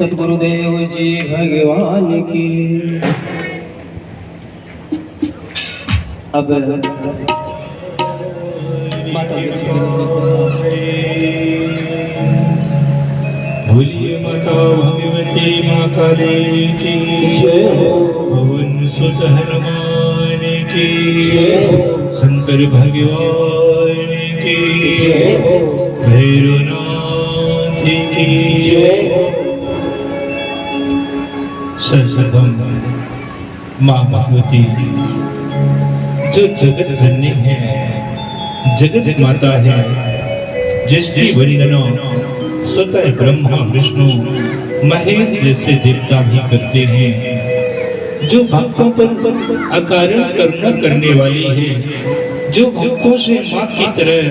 सद्गुरुदेव जी भगवान की। अब बोलिए माता भगवती माँ काली की जय, भवन सुत हनुमान की जय, शंकर भगवान की जय, भैरवनाथ की जय। सर्वप्रथम माँ भगवती जो जगत जननी है, जगत माता है, जिसकी वंदना स्वतः ब्रह्मा विष्णु महेश जैसे देवता भी करते हैं, जो भक्तों पर अकारण करुणा करने वाली है, जो भक्तों से माँ की तरह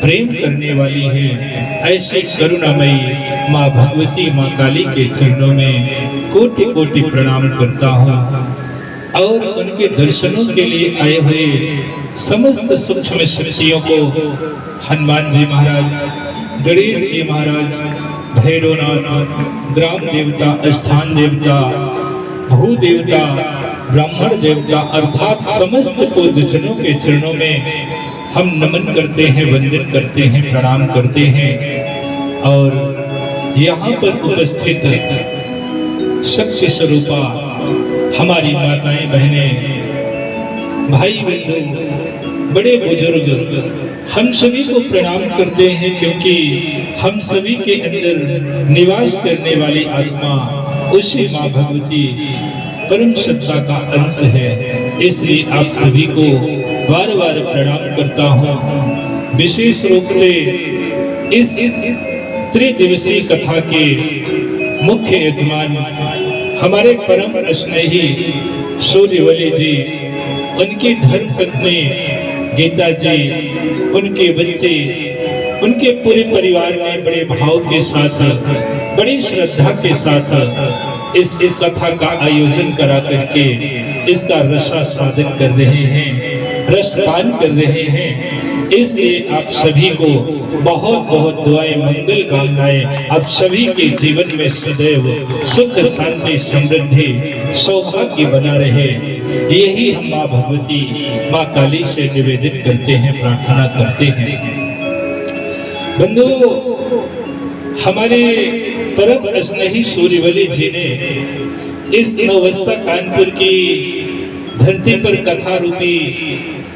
प्रेम करने वाली है, ऐसी करुणामयी माँ भगवती माँ काली के चरणों में कोटि कोटि प्रणाम करता हूँ और उनके दर्शनों के लिए आए हुए समस्त सूक्ष्म शक्तियों को हनुमान जी महाराज, गणेश जी महाराज, भैरवनाथ, ग्राम देवता, स्थान देवता, भू देवता, ब्राह्मण देवता अर्थात समस्त पूज्यजनों के चरणों में हम नमन करते हैं, वंदन करते हैं, प्रणाम करते हैं। और यहाँ पर उपस्थित शक्ति स्वरूपा हमारी माताएं, बहनें, भाई बंधु, बड़े बुजुर्ग, हम सभी को प्रणाम करते हैं, क्योंकि हम सभी के अंदर निवास करने वाली आत्मा उसी माँ भगवती परम सत्ता का अंश है। इसलिए आप सभी को बार बार प्रणाम करता हूँ। विशेष रूप से इस त्रिदिवसीय कथा के मुख्य यजमान हमारे परम स्नेही सूर्यवली जी, उनकी धर्मपत्नी गीता जी, उनके बच्चे, उनके पूरे परिवार ने बड़े भाव के साथ, बड़ी श्रद्धा के साथ इस कथा का आयोजन करा करके इसका रसास्वादन कर रहे हैं, रसपान कर रहे हैं। इसलिए आप सभी को बहुत बहुत दुआएं, मंगल कामनाएं आप सभी के जीवन में सदैव सुख, शांति, समृद्धि, सौभाग्य बना रहे, यही हम माँ भगवती माँ काली से निवेदन करते हैं, प्रार्थना करते हैं। बंधु, हमारे परम स्नेही सूर्यवली जी ने इस नववस्था कानपुर की धरती पर कथा रूपी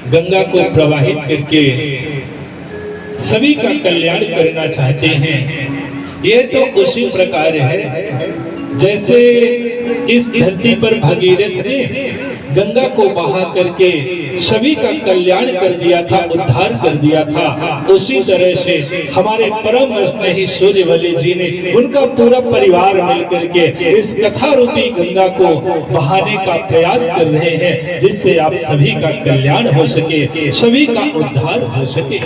गंगा को प्रवाहित करके सभी का कल्याण करना चाहते हैं। यह तो उसी प्रकार है जैसे इस धरती पर भगीरथ ने गंगा को बहा करके सभी का कल्याण कर दिया था, उद्धार कर दिया था। उसी तरह से हमारे परम स्नेही सूर्यवली जी ने, उनका पूरा परिवार मिलकर के इस कथा रूपी गंगा को बहाने का प्रयास कर रहे हैं, जिससे आप सभी का कल्याण हो सके, सभी का उद्धार हो सके।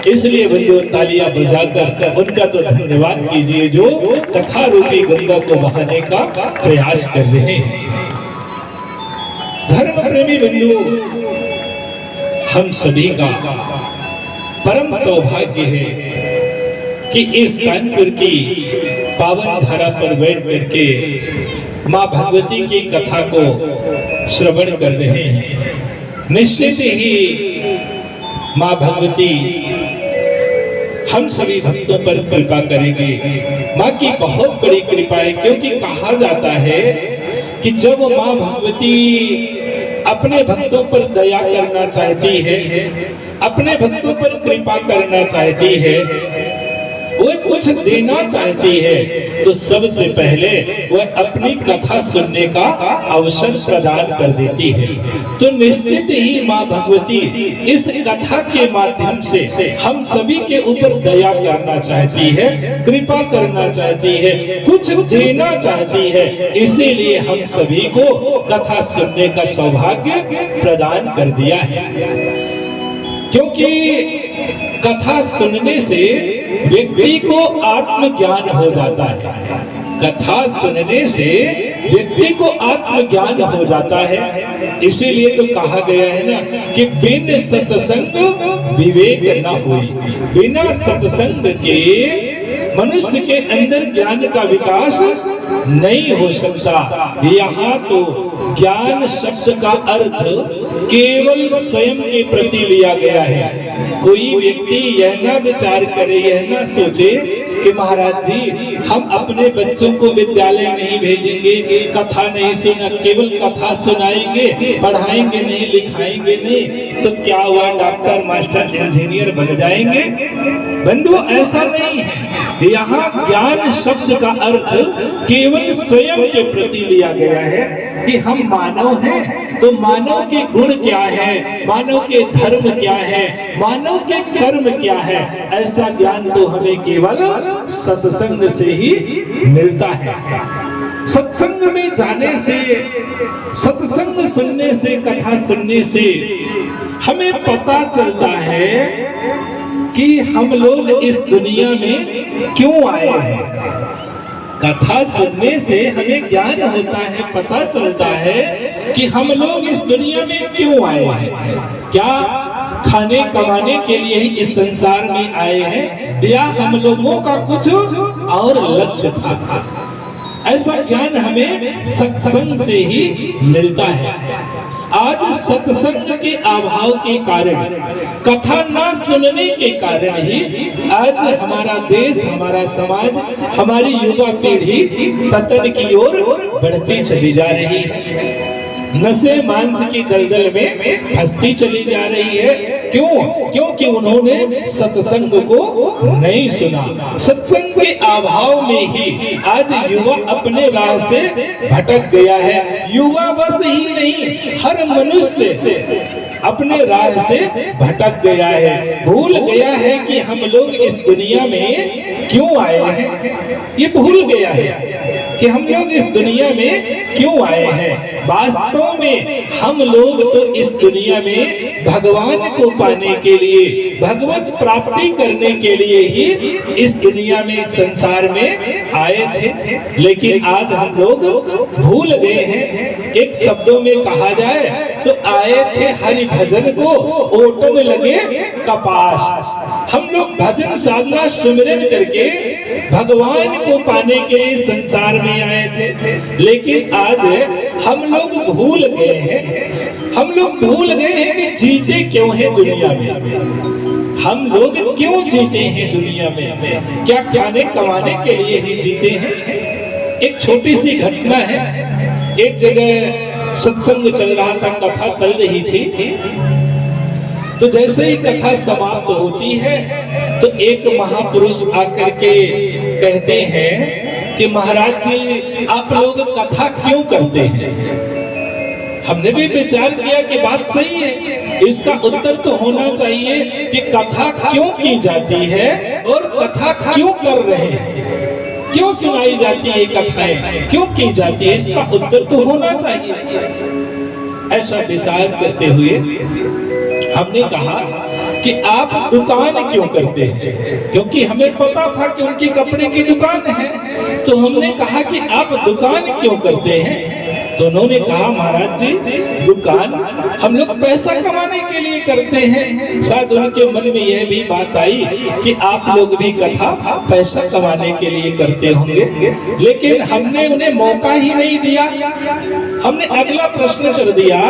इसलिए बंधु, तालियां बजाकर उनका तो धन्यवाद कीजिए जो कथा रूपी गंगा को बहाने का प्रयास कर रहे हैं। धर्म प्रेमी बंधु, हम सभी का परम सौभाग्य है कि इस कानपुर की पावन धारा पर बैठ करके माँ भगवती की कथा को श्रवण कर रहे हैं। निश्चित ही माँ भगवती हम सभी भक्तों पर कृपा करेंगे। माँ की बहुत बड़ी कृपा है, क्योंकि कहा जाता है कि जब माँ भगवती अपने भक्तों पर दया करना चाहती है, अपने भक्तों पर कृपा करना चाहती है, वो कुछ देना चाहती है, तो सबसे पहले वह अपनी कथा सुनने का अवसर प्रदान कर देती है। तो निश्चित ही माँ भगवती इस कथा के माध्यम से हम सभी के ऊपर दया करना चाहती है, कृपा करना चाहती है, कुछ देना चाहती है। इसीलिए हम सभी को कथा सुनने का सौभाग्य प्रदान कर दिया है। क्योंकि कथा सुनने से व्यक्ति को आत्मज्ञान हो जाता है। कथा सुनने से व्यक्ति को आत्मज्ञान हो जाता है। इसीलिए तो कहा गया है ना कि बिन सत्संग विवेक न होई, बिना सत्संग के मनुष्य के अंदर ज्ञान का विकास नहीं हो सकता। यहाँ तो ज्ञान शब्द का अर्थ केवल स्वयं के प्रति लिया गया है। कोई व्यक्ति यह ना विचार करे, यह ना सोचे कि महाराज जी हम अपने बच्चों को विद्यालय नहीं भेजेंगे, कथा नहीं सुना, केवल कथा सुनाएंगे, पढ़ाएंगे नहीं, लिखाएंगे नहीं, तो क्या हुआ, डॉक्टर मास्टर इंजीनियर बन जाएंगे? बंधु, ऐसा नहीं है। यहाँ ज्ञान शब्द का अर्थ केवल स्वयं के प्रति लिया गया है कि हम मानव हैं, तो मानव के गुण क्या है, मानव के धर्म क्या है, मानव के कर्म क्या है, ऐसा ज्ञान तो हमें केवल सत्संग से ही मिलता है। सत्संग में जाने से, सत्संग सुनने से, कथा सुनने से हमें पता चलता है कि हम लोग इस दुनिया में क्यों आए हैं। कथा सुनने से हमें ज्ञान होता है, पता चलता है कि हम लोग इस दुनिया में क्यों आए हैं। क्या खाने कमाने के लिए ही इस संसार में आए हैं, या हम लोगों का कुछ और लक्ष्य था? ऐसा ज्ञान हमें सत्संग से ही मिलता है। आज सत्संग के अभाव के कारण, कथा न सुनने के कारण ही आज हमारा देश, हमारा समाज, हमारी युवा पीढ़ी पतन की ओर बढ़ती चली जा रही है। नशे मांस की दलदल में फंसती चली जा रही है। क्यों? क्योंकि उन्होंने सत्संग को नहीं सुना। सत्संग के अभाव में ही आज युवा अपने राह से भटक गया है। युवा बस ही नहीं, हर मनुष्य अपने राह से भटक गया है, भूल गया है कि हम लोग इस दुनिया में क्यों आए हैं। ये भूल गया है कि हम लोग इस दुनिया में क्यों आए हैं। वास्तव में हम लोग तो इस दुनिया में भगवान को पाने के लिए, भगवत प्राप्ति करने के लिए ही इस दुनिया में, संसार में आए थे। लेकिन आज हम लोग भूल गए हैं। एक शब्दों में कहा जाए तो आए थे हरि भजन को, ओटन लगे कपास। हम लोग भजन साधना सिमरन करके भगवान को पाने के लिए संसार में आए थे, लेकिन आज हम लोग भूल गए हैं। हम लोग भूल गए हैं कि जीते क्यों हैं दुनिया में। हम लोग क्यों जीते हैं दुनिया में? क्या खाने कमाने के लिए ही जीते हैं? एक छोटी सी घटना है। एक जगह सत्संग चल रहा था, कथा चल रही थी। तो जैसे ही कथा समाप्त होती है तो एक महापुरुष आकर के कहते हैं कि महाराज जी आप लोग कथा क्यों करते हैं? हमने भी विचार किया कि बात सही है, इसका उत्तर तो होना चाहिए कि कथा क्यों की जाती है और कथा क्यों कर रहे हैं, क्यों सुनाई जाती है कथाएं, क्यों की जाती है, इसका उत्तर तो होना चाहिए। ऐसा विचार करते हुए हमने कहा कि आप दुकान क्यों करते हैं? क्योंकि हमें पता था कि उनकी कपड़े की दुकान है, तो हमने कहा कि आप दुकान क्यों करते हैं? तो उन्होंने कहा महाराज जी दुकान हम लोग पैसा कमाने के लिए करते हैं। शायद उनके मन में यह भी बात आई कि आप लोग भी कथा पैसा कमाने के लिए करते होंगे, लेकिन हमने उन्हें मौका ही नहीं दिया। हमने अगला प्रश्न कर दिया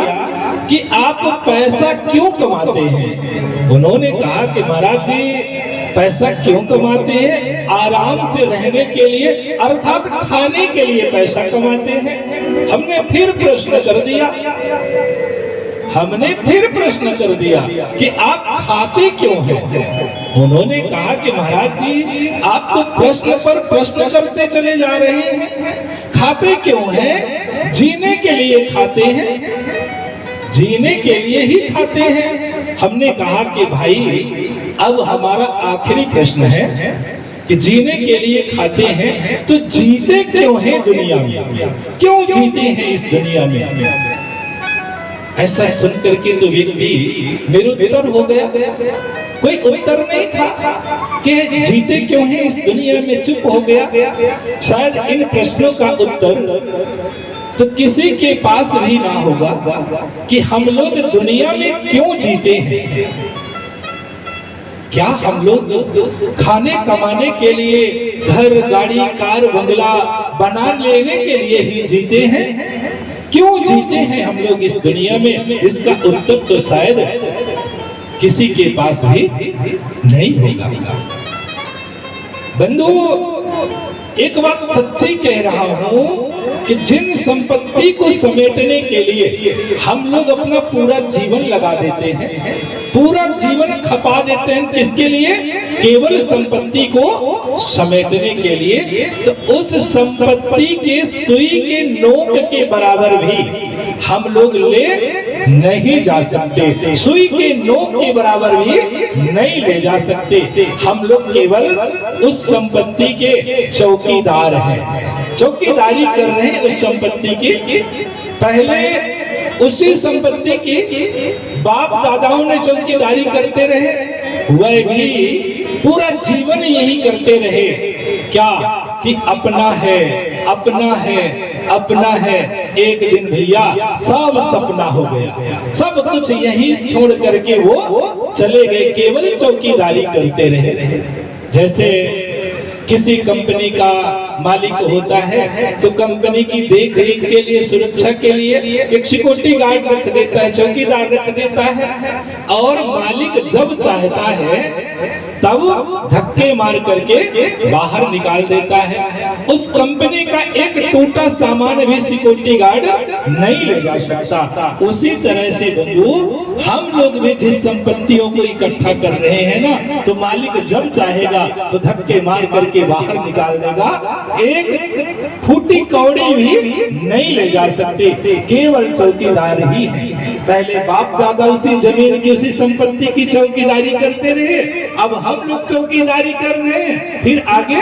कि आप पैसा क्यों कमाते हैं? उन्होंने कहा कि महाराज जी पैसा क्यों कमाते हैं? आराम से रहने के लिए, अर्थात खाने के लिए पैसा कमाते हैं। हमने फिर प्रश्न कर दिया, हमने फिर प्रश्न कर दिया कि आप खाते क्यों हैं? उन्होंने कहा कि महाराज जी आप तो प्रश्न पर प्रश्न करते चले जा रहे हैं। खाते क्यों हैं? जीने के लिए खाते हैं, जीने के लिए ही खाते हैं। हमने कहा कि भाई अब हमारा आखिरी प्रश्न है कि जीने के लिए खाते हैं तो जीते क्यों हैं दुनिया में, क्यों जीते हैं इस दुनिया में? ऐसा सुनकर के तो व्यक्ति निरुत्तर हो गया, कोई उत्तर नहीं था कि जीते क्यों हैं इस दुनिया में, चुप हो गया। शायद इन प्रश्नों का उत्तर तो किसी के पास भी ना होगा कि हम लोग दुनिया में क्यों जीते हैं। क्या हम लोग खाने कमाने के लिए घर गाड़ी कार बंगला बना लेने के लिए ही जीते हैं? क्यों जीते हैं हम लोग इस दुनिया में? इसका उत्तर तो शायद किसी के पास भी नहीं होगा। बंधुओं, एक बात सच्ची कह रहा हूं कि जिन संपत्ति को समेटने के लिए हम लोग अपना पूरा जीवन लगा देते हैं, पूरा जीवन खपा देते हैं, किसके लिए? केवल संपत्ति को समेटने के लिए, तो उस संपत्ति के सुई के नोक के बराबर भी हम लोग ले नहीं जा सकते। सुई के नोक के बराबर भी नहीं ले जा सकते। हम लोग केवल उस संपत्ति के चौकीदार हैं, चौकीदारी कर रहे हैं उस संपत्ति की। पहले उसी संपत्ति की बाप दादाओं ने चौकीदारी करते रहे, वह भी पूरा जीवन यही करते रहे। क्या कि अपना है, अपना है, अपना है। एक दिन भैया सब सपना हो गया, सब कुछ यही छोड़ करके वो चले गए, केवल चौकीदारी करते रहे। जैसे किसी कंपनी का मालिक होता है तो कंपनी की देख रेख के लिए, सुरक्षा के लिए एक सिक्योरिटी गार्ड रख देता है, चौकीदार रख देता है, और मालिक जब चाहता है तब धक्के मार करके बाहर निकाल देता है। उस कंपनी का एक टूटा सामान भी सिक्योरिटी गार्ड नहीं ले जा सकता। उसी तरह से बंधु, हम लोग भी जिस संपत्तियों को इकट्ठा कर रहे हैं ना, तो मालिक जब चाहेगा तो धक्के मार करके बाहर निकाल देगा। एक फूटी कौड़ी भी नहीं ले जा सकते, केवल चौकीदार ही है। पहले बाप दादा उसी जमीन की, उसी संपत्ति की चौकीदारी करते रहे, अब हम लोग चौकीदारी कर रहे हैं, फिर आगे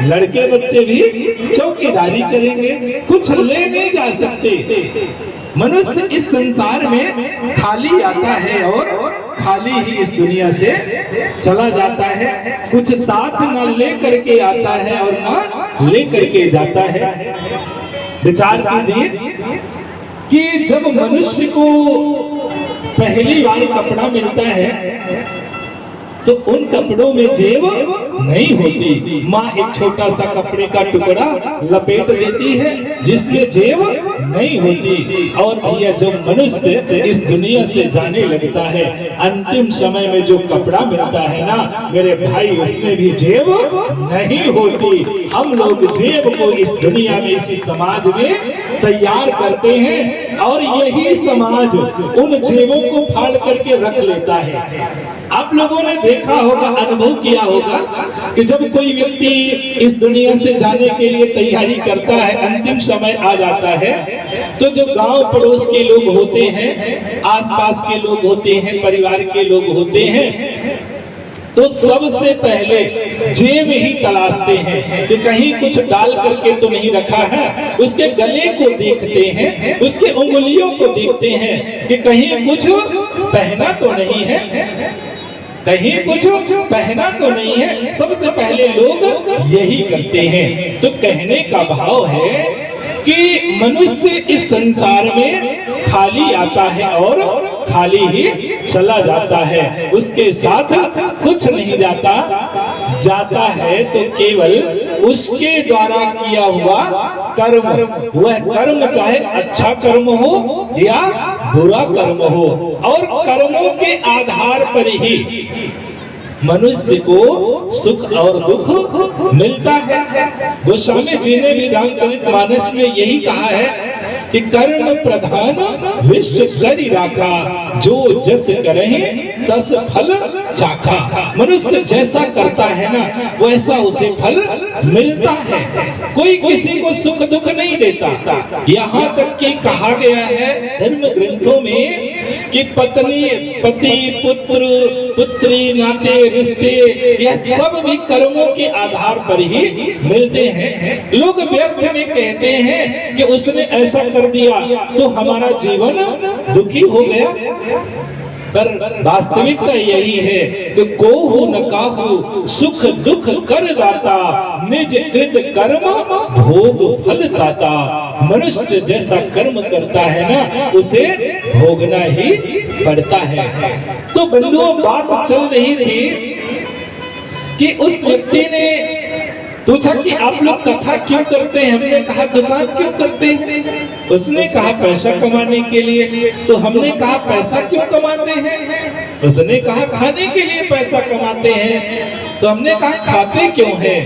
लड़के बच्चे भी चौकीदारी करेंगे। कुछ ले नहीं जा सकते। मनुष्य इस संसार में खाली आता है और खाली ही इस दुनिया से चला जाता है। कुछ साथ न ले करके आता है और न ले करके जाता है। विचार कीजिए कि जब मनुष्य को पहली बार कपड़ा मिलता है तो उन कपड़ों में जेब नहीं होती। माँ एक छोटा सा कपड़े का टुकड़ा लपेट देती है जिसमें जेब नहीं होती। और भैया जब मनुष्य इस दुनिया से जाने लगता है, अंतिम समय में जो कपड़ा मिलता है ना मेरे भाई, उसमें भी जेब नहीं होती। हम लोग जेब को इस दुनिया में, इसी समाज में तैयार करते हैं और यही समाज उन जेबों को फाड़ करके रख लेता है। आप लोगों ने देखा होगा, अनुभव किया होगा कि जब कोई व्यक्ति इस दुनिया से जाने के लिए तैयारी करता है, अंतिम समय आ जाता है, तो जो गांव पड़ोस के लोग होते हैं, आसपास के लोग होते हैं, परिवार के लोग होते हैं, तो सबसे पहले जेब ही तलाशते हैं कि कहीं कुछ डाल करके तो नहीं रखा है। उसके गले को देखते हैं, उसके उंगलियों को देखते हैं कि कहीं कुछ पहना तो नहीं है, कहीं कुछ पहना तो नहीं है। सबसे पहले लोग यही करते हैं। तो कहने का भाव है कि मनुष्य इस संसार में खाली आता है और खाली ही चला जाता है, उसके साथ कुछ नहीं जाता। जाता है तो केवल उसके द्वारा किया हुआ कर्म, वह कर्म चाहे अच्छा कर्म हो या बुरा कर्म हो, और कर्मों के आधार पर ही मनुष्य को सुख और दुख मिलता है। गोस्वामी जी ने भी रामचरितमानस में यही कहा है कि कर्म प्रधान विश्व करि राखा, जो जस करहि तस फल चाखा। मनुष्य जैसा करता है ना वैसा उसे फल मिलता है। कोई किसी को सुख दुख नहीं देता। यहाँ तक कि कहा गया है धर्म ग्रंथों में कि पत्नी, पति, पुत्र, पुत्री, नाते, रिश्ते, यह सब भी कर्मों के आधार पर ही मिलते हैं। लोग व्यर्थ में कहते हैं कि उसने ऐसा कर दिया तो हमारा जीवन दुखी हो गया, पर वास्तविकता यही है कि कोहु न काहू सुख दुख कर दाता, निज कृत कर्म भोग फल दाता। मनुष्य जैसा कर्म करता है ना उसे भोगना ही पड़ता है। तो बंधुओं, बात चल रही थी कि उस व्यक्ति ने पूछा कि आप लोग कथा क्यों करते हैं? हमने कहा दुकान क्यों करते हैं? उसने कहा पैसा कमाने के लिए। तो हमने कहा पैसा क्यों कमाते हैं? उसने कहा खाने के लिए पैसा कमाते हैं। तो हमने कहा खाते क्यों हैं?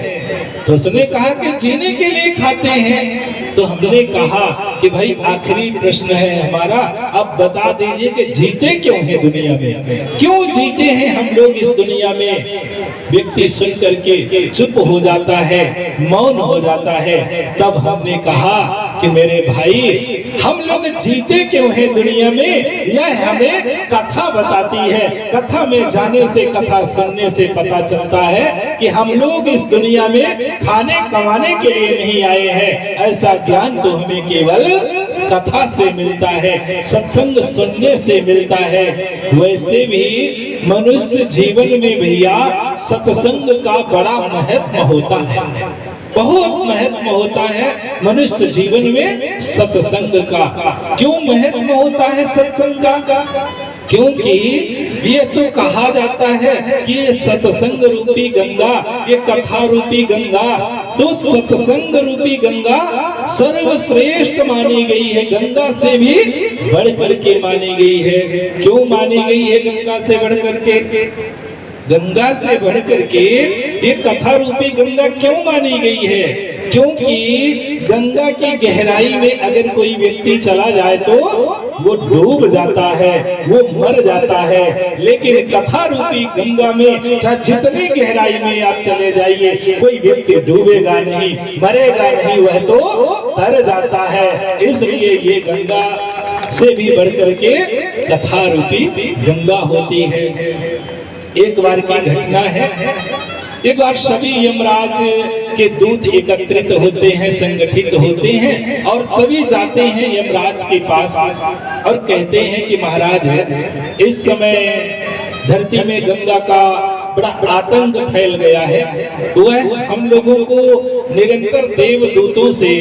तो उसने कहा कि जीने के लिए खाते हैं। तो हमने कहा कि भाई आखिरी प्रश्न है हमारा, अब बता दीजिए कि जीते क्यों हैं दुनिया में, क्यों जीते हैं हम लोग इस दुनिया में? व्यक्ति सुन करके चुप हो जाता है, मौन हो जाता है। तब हमने कहा कि मेरे भाई, हम लोग जीते क्यों हैं दुनिया में, यह हमें कथा बताती है। कथा में जाने से, कथा सुनने से पता चलता है कि हम लोग इस दुनिया में खाने कमाने के लिए नहीं आए हैं। ऐसा ज्ञान तो हमें केवल कथा से मिलता है, सत्संग सुनने से मिलता है। वैसे भी मनुष्य जीवन में भैया सत्संग का बड़ा महत्व होता है, बहुत महत्व होता है मनुष्य जीवन में सत्संग का। क्यों महत्व होता है सत्संग का? क्योंकि ये तो कहा जाता है कि ये सत्संग रूपी गंगा, ये कथा रूपी गंगा, तो सत्संग रूपी गंगा सर्वश्रेष्ठ मानी गई है, गंगा से भी बढ़ करके मानी गई है। क्यों मानी गई है गंगा से बढ़ करके? गंगा से बढ़ करके ये कथा रूपी गंगा क्यों मानी गई है? क्योंकि गंगा की गहराई में अगर कोई व्यक्ति चला जाए तो वो डूब जाता है, वो मर जाता है। लेकिन कथा रूपी गंगा में चाहे जितनी गहराई में आप चले जाइए, कोई व्यक्ति डूबेगा नहीं, मरेगा नहीं, वह तो तर जाता है। इसलिए ये गंगा से भी बढ़ करके कथा रूपी गंगा होती है। एक बार की घटना है, एक बार सभी यमराज के दूत एकत्रित होते हैं, संगठित होते हैं और सभी जाते हैं यमराज के पास और कहते हैं कि महाराज, इस समय धरती में गंगा का बड़ा आतंक फैल गया है, वह हम लोगों को निरंतर देवदूतों से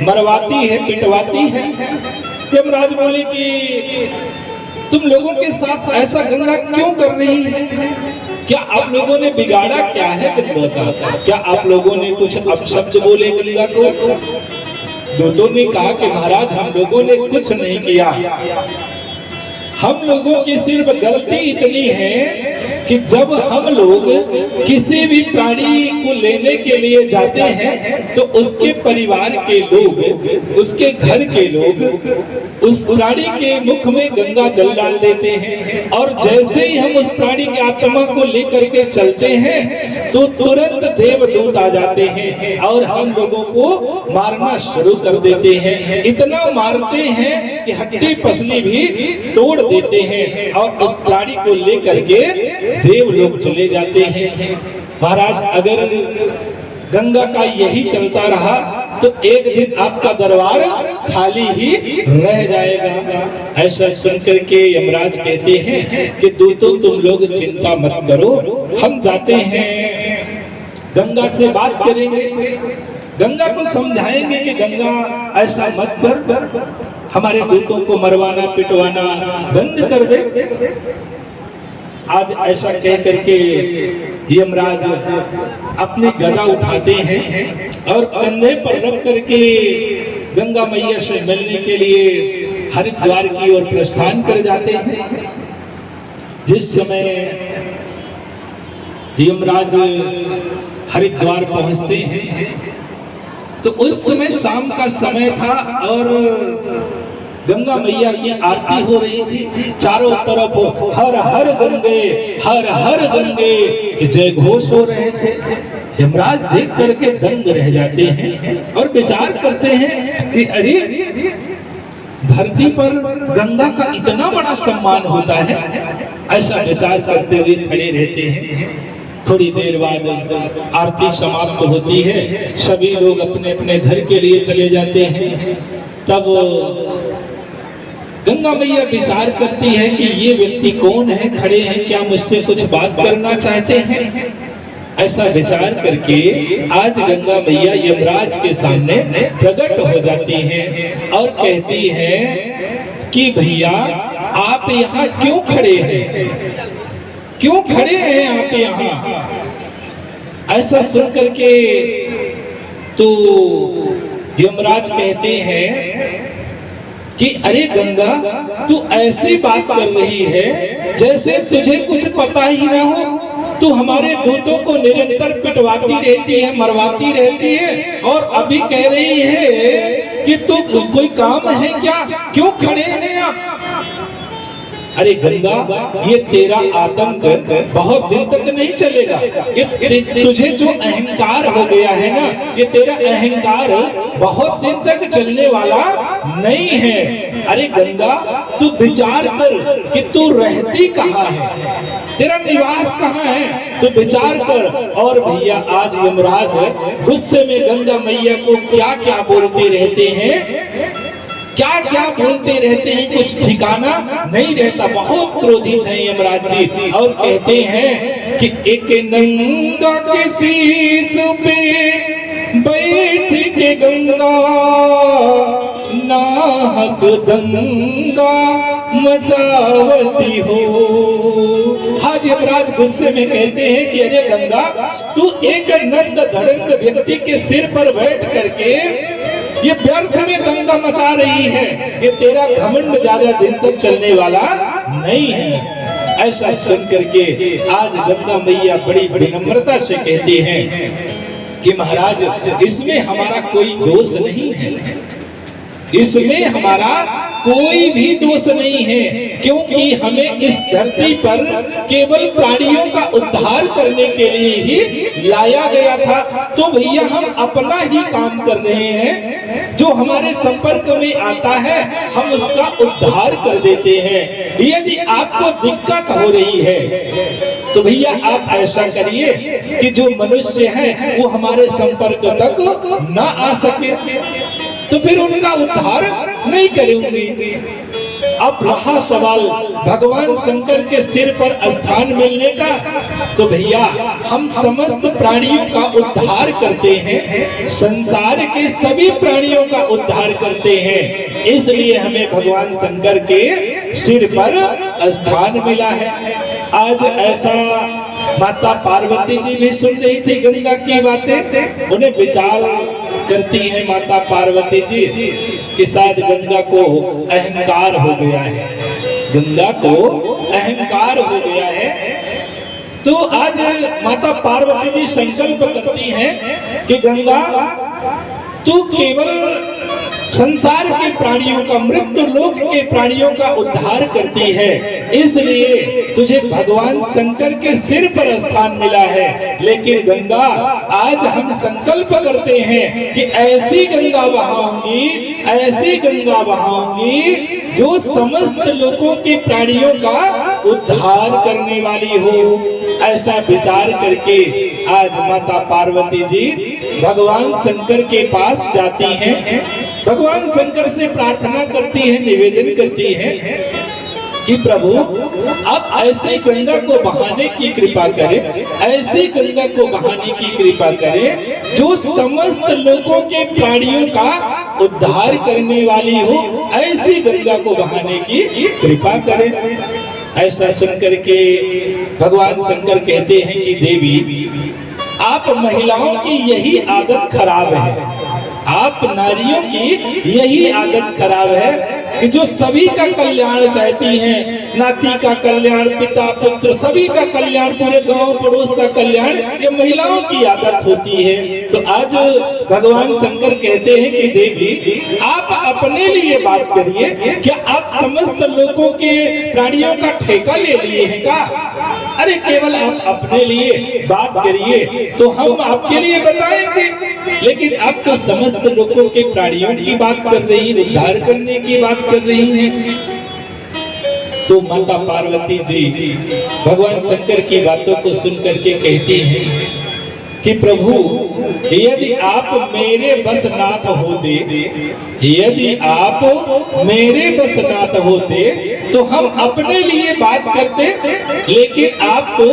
मरवाती है, पिटवाती है। यमराज बोले कि तुम लोगों के साथ ऐसा गंगा क्यों कर रही है? क्या आप लोगों ने बिगाड़ा क्या है गंगा का? क्या आप लोगों ने कुछ अपशब्द बोले गंगा को? दूतों ने कहा कि महाराज, हम लोगों ने कुछ नहीं किया, हम लोगों की सिर्फ गलती इतनी है कि जब हम लोग किसी भी प्राणी को लेने के लिए जाते हैं तो उसके परिवार के लोग, उसके घर के लोग उस प्राणी के मुख में गंगा जल डाल देते हैं और जैसे ही हम उस प्राणी की आत्मा को लेकर के चलते हैं तो तुरंत देवदूत आ जाते हैं और हम लोगों को मारना शुरू कर देते हैं। इतना मारते हैं कि हड्डी पसली भी तोड़ देते हैं और उस प्राणी को लेकर के देव लोग चले जाते हैं। महाराज, अगर गंगा का यही चलता रहा तो एक दिन आपका दरबार खाली ही रह जाएगा। ऐसा सुनकर के यमराज कहते हैं कि दूतों, तुम लोग चिंता मत करो, हम जाते हैं, गंगा से बात करेंगे, गंगा को समझाएंगे कि गंगा ऐसा मत कर, हमारे दूतों को मरवाना पिटवाना बंद कर दे। आज ऐसा कह करके यमराज अपनी गदा उठाते हैं और कंधे पर रख करके गंगा मैया से मिलने के लिए हरिद्वार की ओर प्रस्थान कर जाते हैं। जिस समय यमराज हरिद्वार पहुंचते हैं तो उस समय शाम का समय था और गंगा मैया की आरती हो रही थी। चारों तरफ हर हर गंगे, हर हर गंगे के जय घोष हो रहे थे। यमराज देख करके दंग रह जाते हैं और विचार करते हैं कि अरे, धरती पर गंगा का इतना बड़ा सम्मान होता है। ऐसा विचार करते हुए खड़े रहते हैं। थोड़ी देर बाद आरती समाप्त होती है, सभी लोग अपने अपने घर के लिए चले जाते हैं। तब गंगा मैया विचार करती है कि ये व्यक्ति कौन है, खड़े हैं, क्या मुझसे कुछ बात करना चाहते हैं? ऐसा विचार करके आज गंगा मैया यमराज के सामने प्रकट हो जाती हैं और कहती हैं कि भैया, आप यहाँ क्यों खड़े हैं? क्यों खड़े हैं आप यहाँ? ऐसा सुन करके तो यमराज कहते हैं कि अरे गंगा, तू ऐसी बात कर रही है जैसे तुझे कुछ पता ही ना हो। तू हमारे दूतों को निरंतर पिटवाती रहती है, मरवाती रहती है, और अभी कह रही है कि तू कोई काम है क्या, क्यों खड़े हैं आप? अरे गंगा, ये तेरा आतंक बहुत दिन तक नहीं चलेगा। ये तुझे जो अहंकार हो गया है ना, ये तेरा अहंकार बहुत दिन तक चलने वाला नहीं है। अरे गंगा, तू विचार कर कि तू रहती कहाँ है, तेरा निवास कहाँ है, तू विचार कर। और भैया आज यमराज गुस्से में गंगा मैया को क्या क्या बोलते रहते हैं, क्या क्या बोलते रहते हैं, कुछ ठिकाना नहीं रहता। बहुत क्रोधित हैं यमराज जी और कहते हैं कि एक नंगा के शीश पे बैठ के गंगा नाहक दंगा मचावती हो। आज यमराज गुस्से में कहते हैं कि अरे गंगा, तू एक नंद धड़ंग व्यक्ति के सिर पर बैठ करके ये व्यर्थ में दंगा मचा रही है। ये तेरा घमंड ज्यादा दिन तक चलने वाला नहीं है। ऐसा सुन करके आज गंगा मैया बड़ी बड़ी नम्रता से कहती हैं कि महाराज, इसमें हमारा कोई दोष नहीं है, इसमें हमारा कोई भी दोष नहीं है, क्योंकि हमें इस धरती पर केवल प्राणियों का उद्धार करने के लिए ही लाया गया था। तो भैया हम अपना ही काम कर रहे हैं, जो हमारे संपर्क में आता है हम उसका उद्धार कर देते हैं। यदि आपको दिक्कत हो रही है तो भैया आप ऐसा करिए कि जो मनुष्य है वो हमारे संपर्क तक ना आ सके, तो फिर उनका उद्धार नहीं करेंगे। अब रहा सवाल भगवान शंकर के सिर पर स्थान मिलने का, तो भैया हम समस्त प्राणियों का उद्धार करते हैं, संसार के सभी प्राणियों का उद्धार करते हैं, इसलिए हमें भगवान शंकर के सिर पर स्थान मिला है। आज ऐसा माता पार्वती जी भी सुन रही थी गंगा की बातें, उन्हें विचार करती है माता पार्वती जी कि शायद गंगा को अहंकार हो गया है, गंगा को अहंकार हो गया है। तो आज माता पार्वती जी संकल्प करती हैं कि गंगा, तू केवल संसार के प्राणियों का, मृत्यु लोक के प्राणियों का उद्धार करती है, इसलिए तुझे भगवान शंकर के सिर पर स्थान मिला है। लेकिन गंगा, आज हम संकल्प करते हैं कि ऐसी गंगा बहाऊंगी, ऐसी गंगा बहाऊंगी जो समस्त लोगों के प्राणियों का उद्धार करने वाली हो। ऐसा विचार करके आज माता पार्वती जी भगवान शंकर के पास जाती हैं, भगवान शंकर से प्रार्थना करती हैं, निवेदन करती हैं कि प्रभु आप ऐसी गंगा को बहाने की कृपा करें, ऐसी गंगा को बहाने की कृपा करें जो समस्त लोगों के प्राणियों का उद्धार करने वाली हो, ऐसी गंगा को बहाने की कृपा करें। ऐसा सुनकर के भगवान शंकर कहते हैं कि देवी, आप महिलाओं की यही आदत खराब है, आप नारियों की यही आदत खराब है कि जो सभी का कल्याण चाहती हैं, नाती का कल्याण, पिता पुत्र सभी का कल्याण, पूरे गांव पड़ोस का कल्याण, ये महिलाओं की आदत होती है। तो आज भगवान शंकर कहते हैं कि देवी, आप अपने लिए बात करिए, क्या आप समस्त लोगों के प्राणियों का ठेका ले लिए हैं क्या? अरे केवल आप अपने लिए बात करिए तो हम आपके लिए बताएंगे, लेकिन आप तो समस्त लोगों के प्राणियों की बात कर रही हैं, उद्धार करने की बात कर रही हैं। तो माता पार्वती जी भगवान शंकर की बातों को सुनकर के कहती हैं कि प्रभु, यदि आप मेरे बस नाथ होते, यदि आप मेरे बस नाथ होते तो हम अपने लिए बात करते, लेकिन आप तो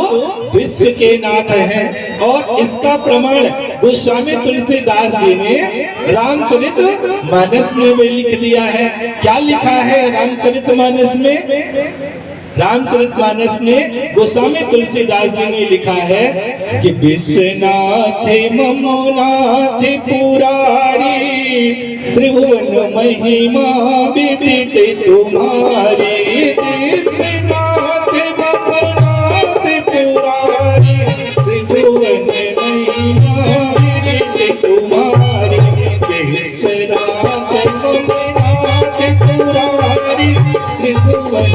विश्व के नाथ हैं। और इसका प्रमाण गोस्वामी तुलसीदास जी ने रामचरितमानस में लिख दिया है। क्या लिखा है रामचरितमानस में? रामचरितमानस में गोस्वामी तुलसीदास जी ने लिखा है कि विश्वनाथ ममोनाथ पुरारी त्रिभुवन महिमा विदित तुम्हारी। विश्वनाथ ममोनाथ पुरारी त्रिभुवन महिमा विदित तुम्हारी। विश्वनाथ ममोनाथ पुरारी त्रिभुवन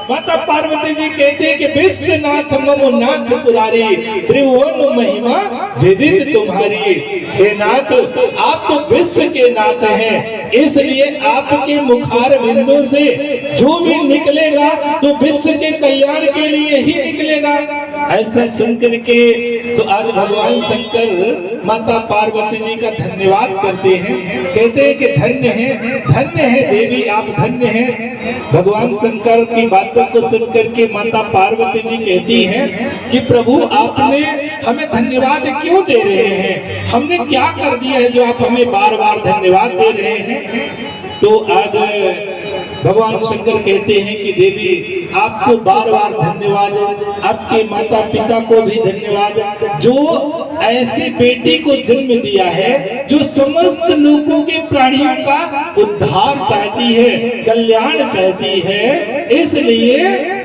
माता पार्वती जी कहते हैं कि विश्वनाथ ममोनाथ पुरारी त्रिभुवन महिमा विदित तुम्हारी। हे नाथ, आप तो विश्व के नाथ हैं, इसलिए आपके मुखार बिंदु से जो भी निकलेगा तो विश्व के कल्याण के लिए ही निकलेगा। ऐसा सुनकर के तो आज भगवान शंकर माता पार्वती जी का धन्यवाद करते हैं, कहते हैं कि धन्य है देवी, आप धन्य हैं। भगवान शंकर की बातों को सुनकर के माता पार्वती जी कहती हैं कि प्रभु आपने हमें धन्यवाद क्यों दे रहे हैं, हमने क्या कर दिया है जो आप हमें बार बार धन्यवाद दे रहे हैं। तो आज भगवान शंकर कहते हैं कि देवी आपको बार बार धन्यवाद, आपके माता पिता को भी धन्यवाद जो ऐसे बेटी को जन्म दिया है जो समस्त लोगों के प्राणियों का उद्धार चाहती है, कल्याण चाहती है, इसलिए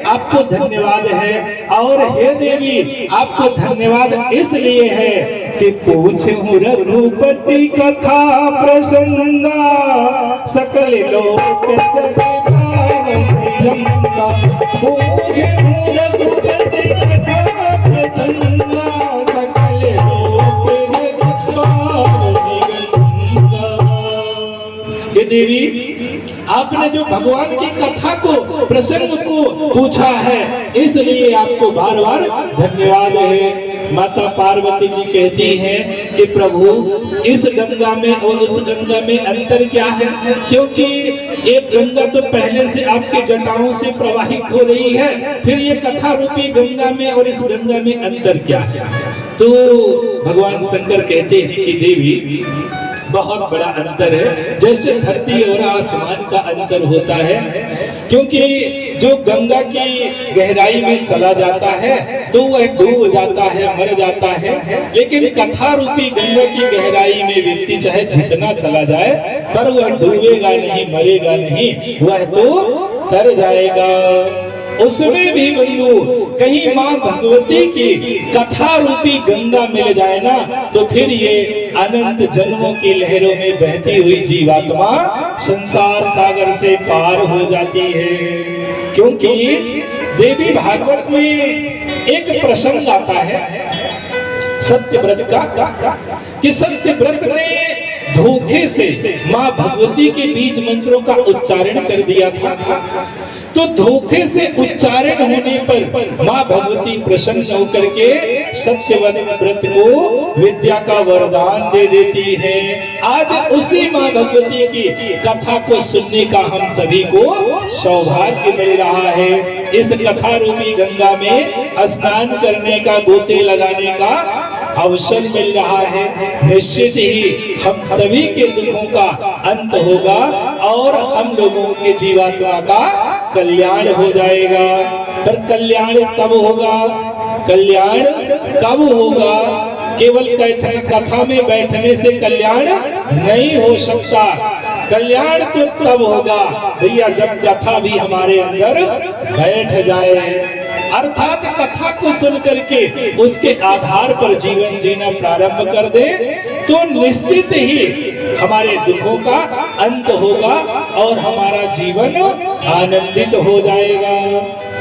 आपको धन्यवाद है। और हे देवी आपको धन्यवाद इसलिए है कि पूछूं रघुपति कथा प्रसंगा सकल लोक देवी आपने जो भगवान की कथा को प्रसंग को पूछा है इसलिए आपको बार बार धन्यवाद है। माता पार्वती जी कहती हैं कि प्रभु इस गंगा में और उस गंगा में अंतर क्या है, क्योंकि एक गंगा तो पहले से आपके जटाओं से प्रवाहित हो रही है, फिर ये कथा रूपी गंगा में और इस गंगा में अंतर क्या है। तो भगवान शंकर कहते हैं कि देवी बहुत बड़ा अंतर है, जैसे धरती और आसमान का अंतर होता है, क्योंकि जो गंगा की गहराई में चला जाता है तो वह डूब जाता है, मर जाता है, लेकिन कथा रूपी गंगा की गहराई में व्यक्ति चाहे जितना चला जाए पर वह डूबेगा नहीं, मरेगा नहीं, वह तो तर जाएगा। उसमें भी बंधु कहीं माँ भगवती की कथा रूपी गंगा मिल जाए ना तो फिर ये अनंत जन्मों की लहरों में बहती हुई जीवात्मा संसार सागर से पार हो जाती है। क्योंकि देवी भागवत में एक प्रसंग आता है सत्यव्रत का कि सत्यव्रत ने धोखे से माँ भगवती के बीज मंत्रों का उच्चारण कर दिया था। तो धोखे से उच्चारण होने पर माँ भगवती प्रसन्न होकर के सत्यव्रत को विद्या का वरदान दे देती है। आज उसी माँ भगवती की कथा को सुनने का हम सभी को सौभाग्य मिल रहा है। इस कथा रूपी गंगा में स्नान करने का, गोते लगाने का अवसर मिल रहा है। निश्चित ही हम सभी के दुखों का अंत होगा और हम लोगों के जीवात्मा का कल्याण हो जाएगा। पर कल्याण तब होगा, कल्याण कब होगा? केवल कथा में बैठने से कल्याण नहीं हो सकता। कल्याण तो तब होगा भैया जब कथा भी हमारे अंदर बैठ जाए, अर्थात कथा को सुन करके उसके आधार पर जीवन जीना प्रारंभ कर दे तो निश्चित ही हमारे दुखों का अंत होगा और हमारा जीवन आनंदित हो जाएगा।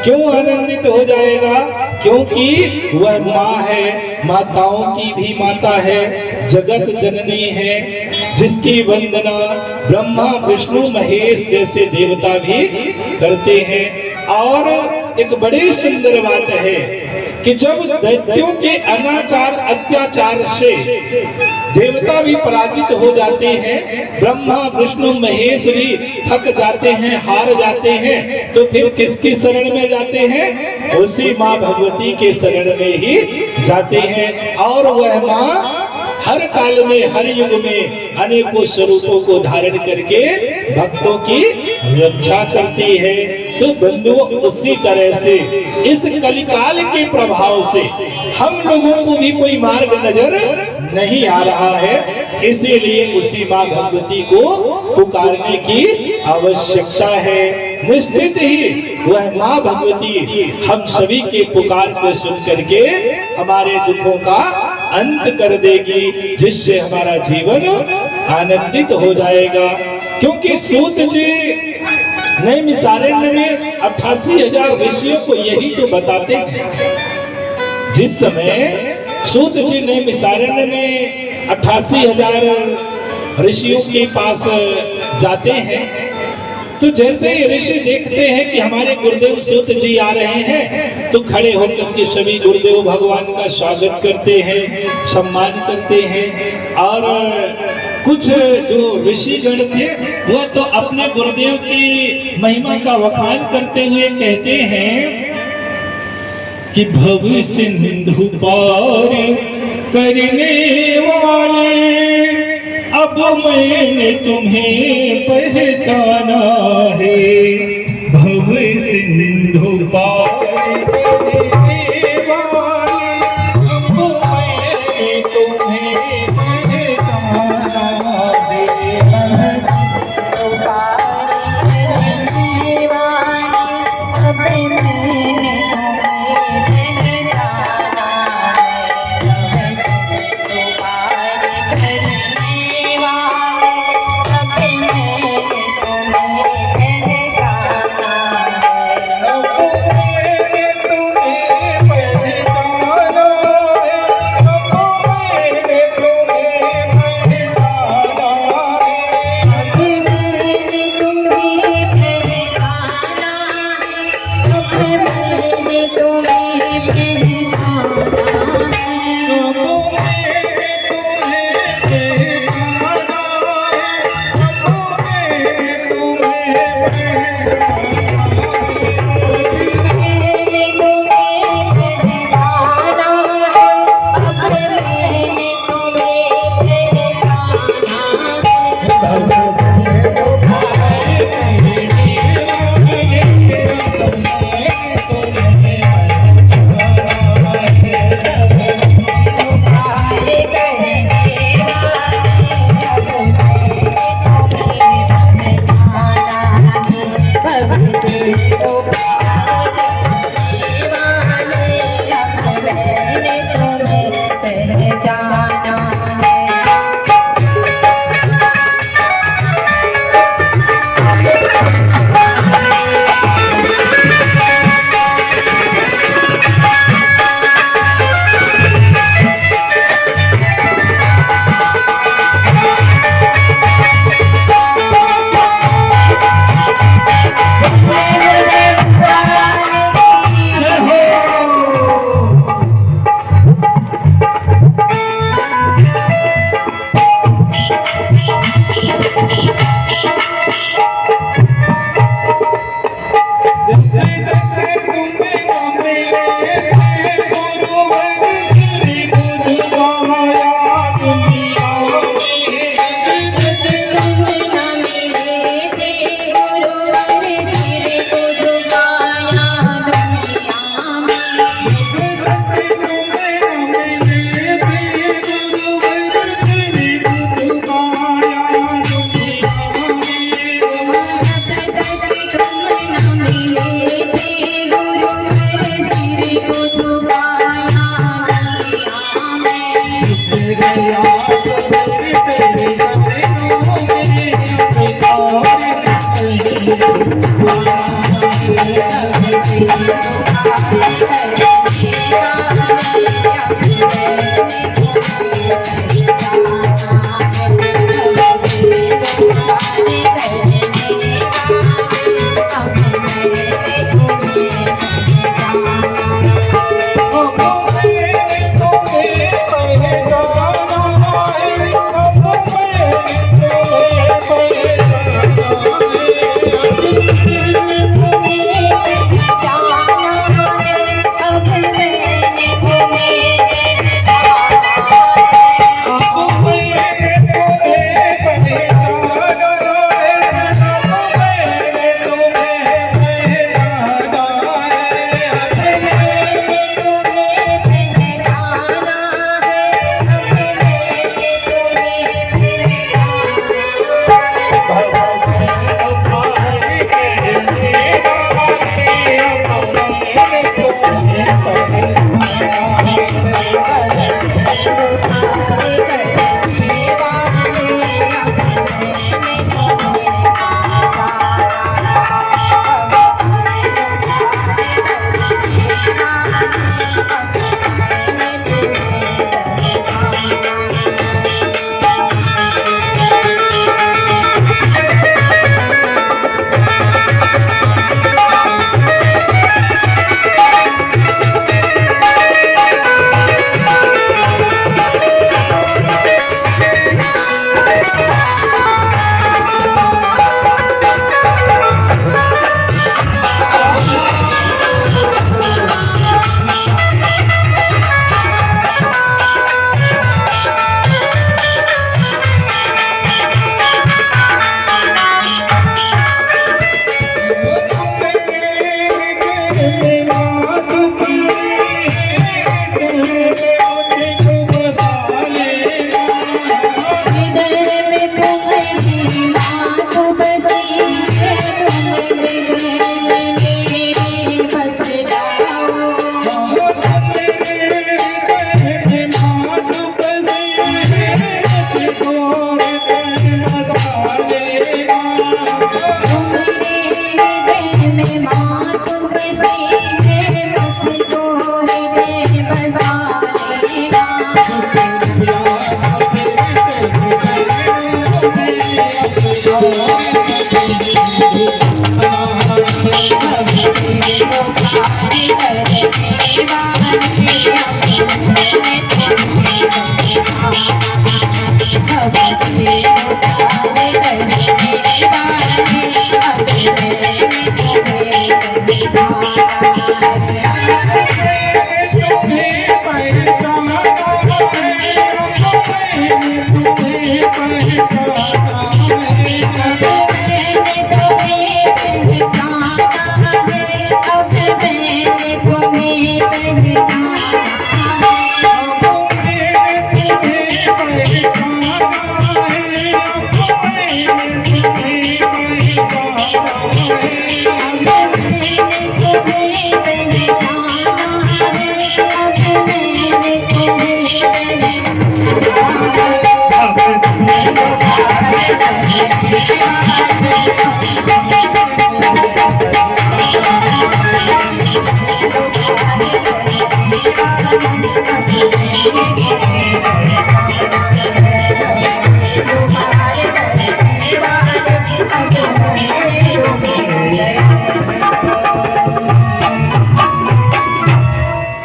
क्यों आनंदित हो जाएगा? क्योंकि वह माँ है, माताओं की भी माता है, जगत जननी है, जिसकी वंदना ब्रह्मा विष्णु महेश जैसे देवता भी करते हैं। और एक बड़ी सुंदर बात है कि जब दैत्यों के अनाचार अत्याचार से देवता भी पराजित हो जाते हैं, ब्रह्मा विष्णु महेश भी थक जाते हैं, हार जाते हैं, तो फिर किसकी शरण में जाते हैं? उसी माँ भगवती के शरण में ही जाते हैं। और वह माँ हर काल में, हर युग में अनेकों स्वरूपों को धारण करके भक्तों की रक्षा करती है। तो बंधुओं, उसी तरह से इस कलिकाल के प्रभाव से हम लोगों को भी कोई मार्ग नजर नहीं आ रहा है, इसीलिए उसी माँ भगवती को पुकारने की आवश्यकता है। निश्चित ही वह माँ भगवती हम सभी के पुकार को सुन करके हमारे दुखों का अंत कर देगी, जिससे हमारा जीवन आनंदित हो जाएगा। क्योंकि सूत जी नैमिषारण्य में 88,000 ऋषियों को यही तो बताते हैं। जिस समय सूत जी नैमिषारण्य में 88,000 ऋषियों के पास जाते हैं, तो जैसे ही ऋषि देखते हैं कि हमारे गुरुदेव सूत जी आ रहे हैं, तो खड़े होकर के सभी गुरुदेव भगवान का स्वागत करते हैं, सम्मान करते हैं। और कुछ जो ऋषिगण थे वह तो अपने गुरुदेव की महिमा का वखान करते हुए कहते हैं कि भव सिंधु पार करने वाले, अब मैंने तुम्हें पहचाना है। भव सिंधु पार करने वाले, अब मैंने तुम्हें पहचाना है।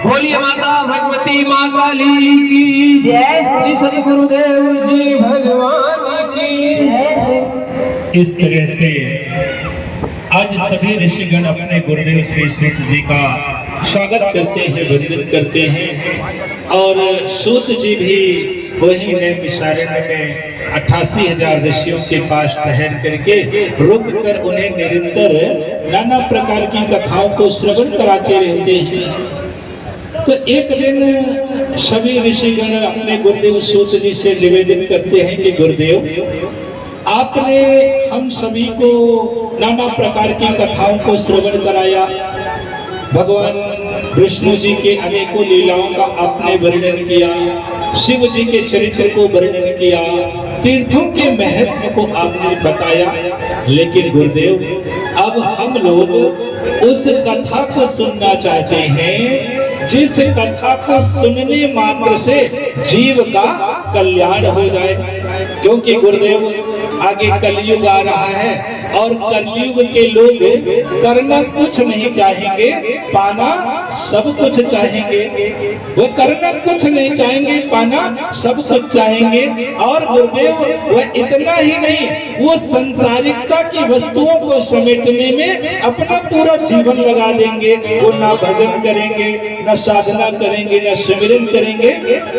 बोलिए माता भगवती माँ काली की जय। श्री सदगुरुदेव जी भगवान की जय। इस तरह से आज सभी ऋषिगण अपने गुरुदेव श्री सूत जी का स्वागत करते हैं, वंदन करते हैं। और सूत जी भी वही नैमिषारण्य में 88,000 ऋषियों के पास ठहर करके रुक कर उन्हें निरंतर नाना प्रकार की कथाओं को श्रवण कराते रहते हैं। तो एक दिन सभी ऋषिगण अपने गुरुदेव सूत जी से निवेदन करते हैं कि गुरुदेव, आपने हम सभी को नाना प्रकार की कथाओं को श्रवण कराया, भगवान विष्णु जी के अनेकों लीलाओं का आपने वर्णन किया, शिव जी के चरित्र को वर्णन किया, तीर्थों के महत्व को आपने बताया। लेकिन गुरुदेव, अब हम लोग उस कथा को सुनना चाहते हैं जिस कथा को सुनने मात्र से जीव का कल्याण हो जाए। क्योंकि गुरुदेव, आगे कलयुग आ रहा है और कलयुग के लोग करना कुछ नहीं चाहेंगे, पाना सब कुछ चाहेंगे। वह करना कुछ नहीं चाहेंगे, पाना सब कुछ चाहेंगे। और गुरुदेव, वह इतना ही नहीं, वो संसारिकता की वस्तुओं को समेटने में अपना पूरा जीवन लगा देंगे। वो ना भजन करेंगे, ना साधना करेंगे, ना सिमरन करेंगे।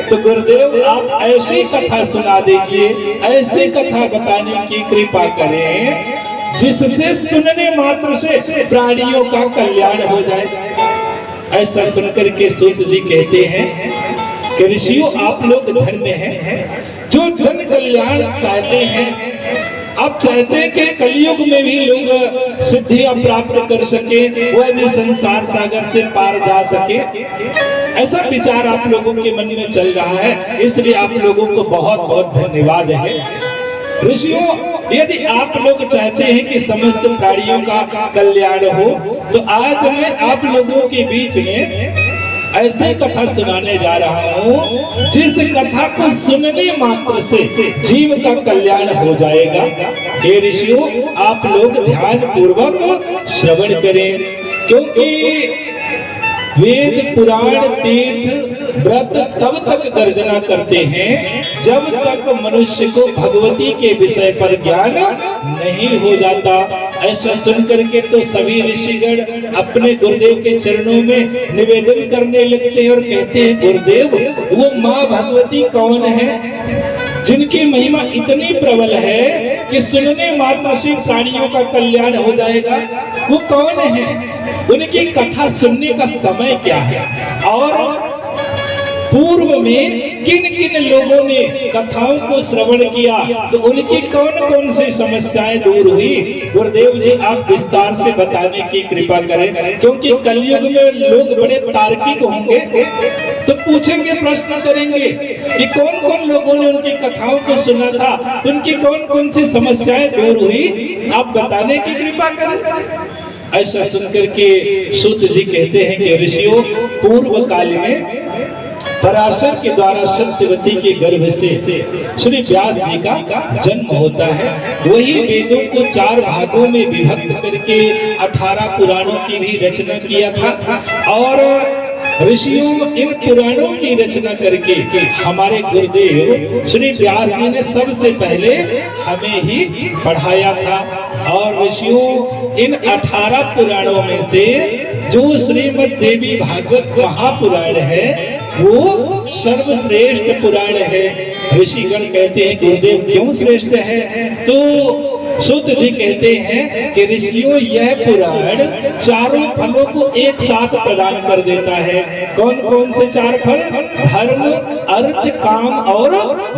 तो गुरुदेव, आप ऐसी कथा सुना दीजिए, ऐसी कथा बताने की कृपा करें जिससे सुनने मात्र से प्राणियों का कल्याण हो जाए। ऐसा सुनकर के सूत जी कहते हैं कि ऋषियों, आप लोग धन्य हैं जो जन कल्याण चाहते हैं। आप चाहते हैं कि कलयुग में भी लोग सिद्धियां प्राप्त कर सके, वह भी संसार सागर से पार जा सके। ऐसा विचार आप लोगों के मन में चल रहा है, इसलिए आप लोगों को बहुत बहुत धन्यवाद है। ऋषियों, यदि आप लोग चाहते हैं कि समस्त प्राणियों का कल्याण हो, तो आज मैं आप लोगों के बीच में ऐसी कथा सुनाने जा रहा हूँ जिस कथा को सुनने मात्र से जीव का कल्याण हो जाएगा। हे ऋषियों, आप लोग ध्यान पूर्वक श्रवण करें, क्योंकि वेद पुराण तीर्थ व्रत तब तक गर्जना करते हैं जब तक मनुष्य को भगवती के विषय पर ज्ञान नहीं हो जाता। ऐसा सुनकर के तो सभी ऋषिगण अपने गुरुदेव के चरणों में निवेदन करने लगते हैं और कहते हैं, गुरुदेव, वो माँ भगवती कौन है जिनकी महिमा इतनी प्रबल है कि सुनने मात्र से प्राणियों का कल्याण हो जाएगा? वो कौन है? उनकी कथा सुनने का समय क्या है और पूर्व में किन किन लोगों ने कथाओं को श्रवण किया, तो उनकी कौन कौन सी समस्याएं दूर हुई। गुरुदेव जी आप विस्तार से बताने की कृपा करें, क्योंकि कलयुग में लोग बड़े तार्किक होंगे, तो पूछेंगे, प्रश्न करेंगे कि कौन कौन लोगों ने उनकी कथाओं को सुना था, तो उनकी कौन कौन सी समस्याएं दूर हुई, आप बताने की कृपा करें। ऐसा सुनकर के सूत जी कहते हैं कि ऋषियों, पूर्व काल में पराशर के द्वारा सत्यवती के गर्भ से श्री व्यास जी का जन्म होता है। वही वेदों को 4 भागों में विभक्त करके 18 पुराणों की भी रचना किया था और ऋषियों इन पुराणों की रचना करके हमारे गुरुदेव श्री व्यास जी ने सबसे पहले हमें ही पढ़ाया था। और ऋषियों इन 18 पुराणों में से जो श्रीमद् देवी भागवत महापुराण है वो सर्वश्रेष्ठ पुराण है। ऋषिगण कहते हैं गुरुदेव क्यों श्रेष्ठ है, तो सूत जी कहते हैं कि ऋषियों यह पुराण चारों फलों को एक साथ प्रदान कर देता है। कौन कौन से 4 फल? धर्म, अर्थ, काम और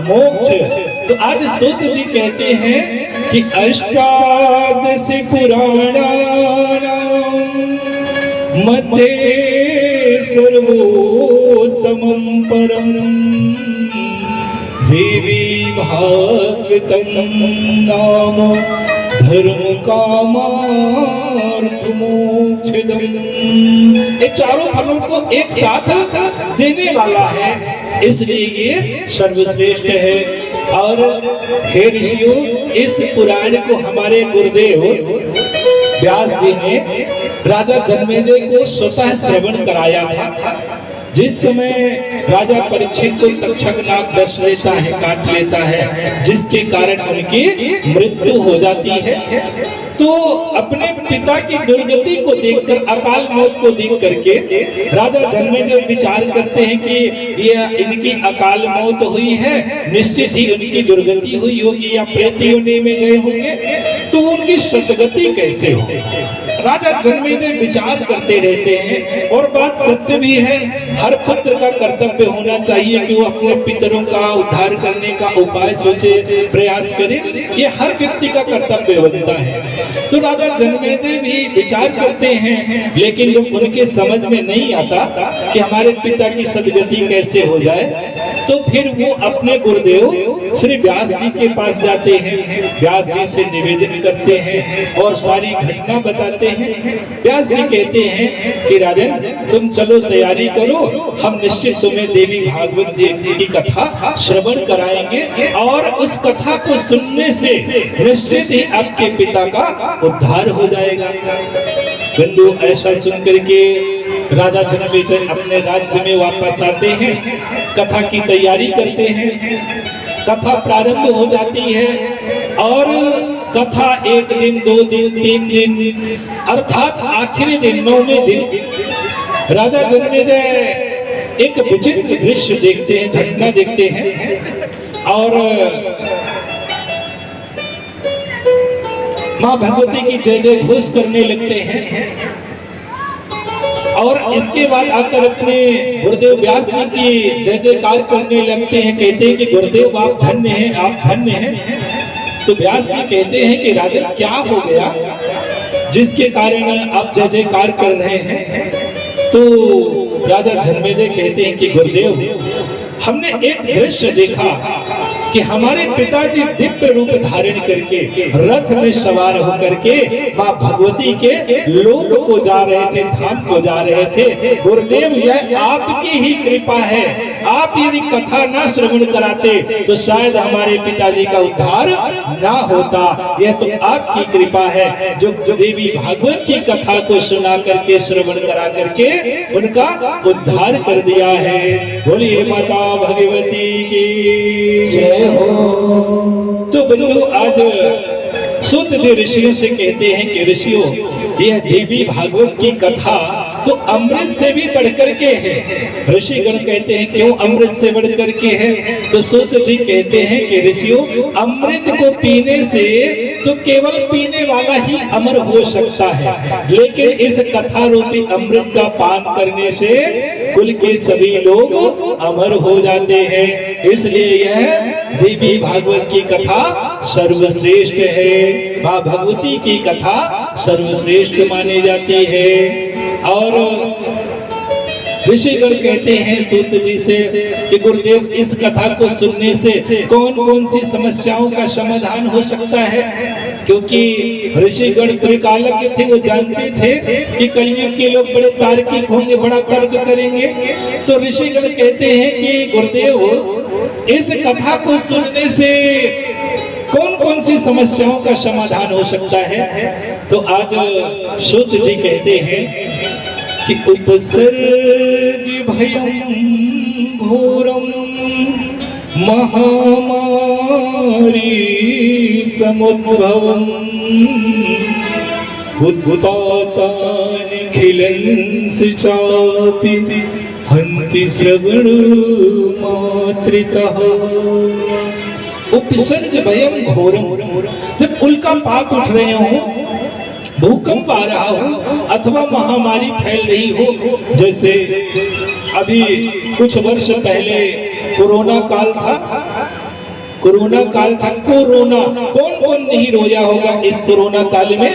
मोक्ष। तो आज सूत जी कहते हैं कि अष्टादश पुराणानां मध्ये सर्वोत्तमं परम देवी भागवतं नाम धर्म कामार्थ मोक्षदम्। ये चारों फलों को एक साथ देने वाला है, इसलिए ये सर्वश्रेष्ठ है। और हे ऋषियों, इस पुराण को हमारे गुरुदेव व्यास जी ने राजा जन्मेजय को स्वतः श्रवण कराया था। जिस समय राजा परीक्षित को तक्षक नाग डस लेता है, काट लेता है, जिसके कारण उनकी मृत्यु हो जाती है, तो अपने पिता की दुर्गति को देखकर, अकाल मौत को देख करके राजा जन्मेजय विचार करते हैं कि यह इनकी अकाल मौत हुई है, निश्चित ही उनकी दुर्गति हुई होगी या प्रेत योनि में गए होंगे, तो उनकी सदगति कैसे हो। राजा जन्मेजय विचार करते रहते हैं और बात सत्य भी है। हर पुत्र का कर्तव्य होना चाहिए कि वो अपने पितरों का उद्धार करने का उपाय सोचे, प्रयास करे, ये हर व्यक्ति का कर्तव्य बनता है। तो राजा जन्मेजय भी विचार करते हैं, लेकिन जब उनके समझ में नहीं आता कि हमारे पिता की सदगति कैसे हो जाए, तो फिर वो अपने गुरुदेव श्री व्यास जी के पास जाते हैं, व्यास जी से निवेदन करते हैं और सारी घटना बताते हैं। व्यास जी कहते हैं कि राजन तुम चलो तैयारी करो, हम निश्चित तुम्हें देवी भागवत की कथा श्रवण कराएंगे और उस कथा को सुनने से निश्चित ही आपके पिता का उद्धार हो जाएगा। बंधु ऐसा सुनकर के राजा जन्मेजय अपने राज्य में वापस आते हैं, कथा की तैयारी करते हैं। कथा प्रारंभ हो जाती है और कथा 1 दिन, 2 दिन, 3 दिन, अर्थात आखिरी दिन 9वें दिन राजा जन्मेजय एक विचित्र दृश्य देखते हैं, घटना देखते हैं और मां भगवती की जय जय घोष करने लगते हैं। और इसके बाद आकर अपने गुरुदेव व्यास जी की जय जयकार करने लगते हैं, कहते हैं कि गुरुदेव आप धन्य हैं, आप धन्य हैं। तो व्यास जी कहते हैं कि राजन क्या हो गया जिसके कारण आप जय जयकार कर रहे हैं। तो राजा जन्मेजय कहते हैं कि गुरुदेव हमने एक दृश्य देखा कि हमारे पिताजी दिव्य रूप धारण करके रथ में सवार होकर के मां भगवती के लोक को जा रहे थे, धाम को जा रहे थे। गुरुदेव यह आपकी ही कृपा है, आप यदि कथा ना श्रवण कराते तो शायद हमारे पिताजी का उद्धार ना होता। यह तो आपकी कृपा है जो देवी भागवत की कथा को सुना करके, श्रवण करा करके उनका उद्धार कर दिया है। बोलिए माता भगवती की जय हो। तो बंधु आज सूत जी ऋषियों से कहते हैं कि ऋषियों, यह देवी भागवत की कथा तो अमृत से भी बढ़कर के है। ऋषिगण कहते हैं क्यों अमृत से बढ़कर के है? तो सूत जी कहते हैं कि ऋषियों, अमृत को पीने से तो केवल पीने वाला ही अमर हो सकता है, लेकिन इस कथा रूपी अमृत का पान करने से कुल के सभी लोग अमर हो जाते हैं। इसलिए यह देवी भागवत की कथा सर्वश्रेष्ठ है। मां भगवती की कथा सर्वश्रेष्ठ मानी जाती है। और ऋषिगण कहते हैं सूत जी से कि गुरुदेव, इस कथा को सुनने से कौन कौन सी समस्याओं का समाधान हो सकता है? क्योंकि ऋषिगण त्रिकालज्ञ थे, वो जानते थे कि कलयुग के लोग बड़े तार्किक होंगे, बड़ा तर्क करेंगे। तो ऋषिगण कहते हैं कि गुरुदेव, इस कथा को सुनने से कौन कौन सी समस्याओं का समाधान हो सकता है? तो आज सूत जी कहते हैं कि उपसर्ग भयं घोरं महामारी समुद्भवम् उद्भूतानि खिलंस चापि हन्ति श्रवण मात्रितः। उपसर्ग भयं घोरम, जब उल्कापात उठ रहे हो, भूकंप आ रहा हो अथवा महामारी फैल रही हो, जैसे अभी कुछ वर्ष पहले कोरोना काल था। कोरोना कौन कौन नहीं रोया होगा इस कोरोना काल में?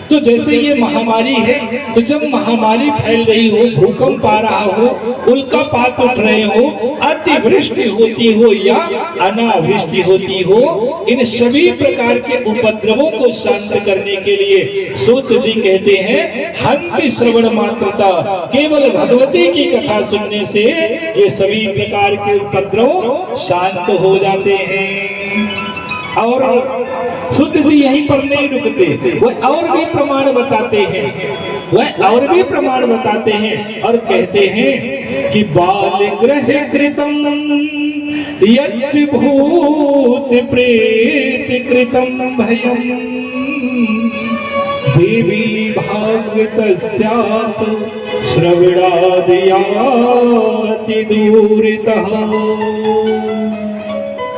तो जैसे ये महामारी है, तो जब महामारी फैल रही हो, भूकंप आ रहा हो, उल्कापात उठ रहे हो, अतिवृष्टि होती हो या अनावृष्टि होती हो, इन सभी प्रकार के उपद्रवों को शांत करने के लिए सूत जी कहते हैं हन्ति श्रवण मात्रता, केवल भगवती की कथा सुनने से ये सभी प्रकार के उपद्रव शांत हो जाते हैं। और सूत जी यहीं पर नहीं रुकते, वह और भी प्रमाण बताते हैं और कहते हैं कि बाल ग्रह कृतम यच्च भूत प्रेत कृतम भयम् देवी भागवतस्यासु श्रवणादि याति दूरतः।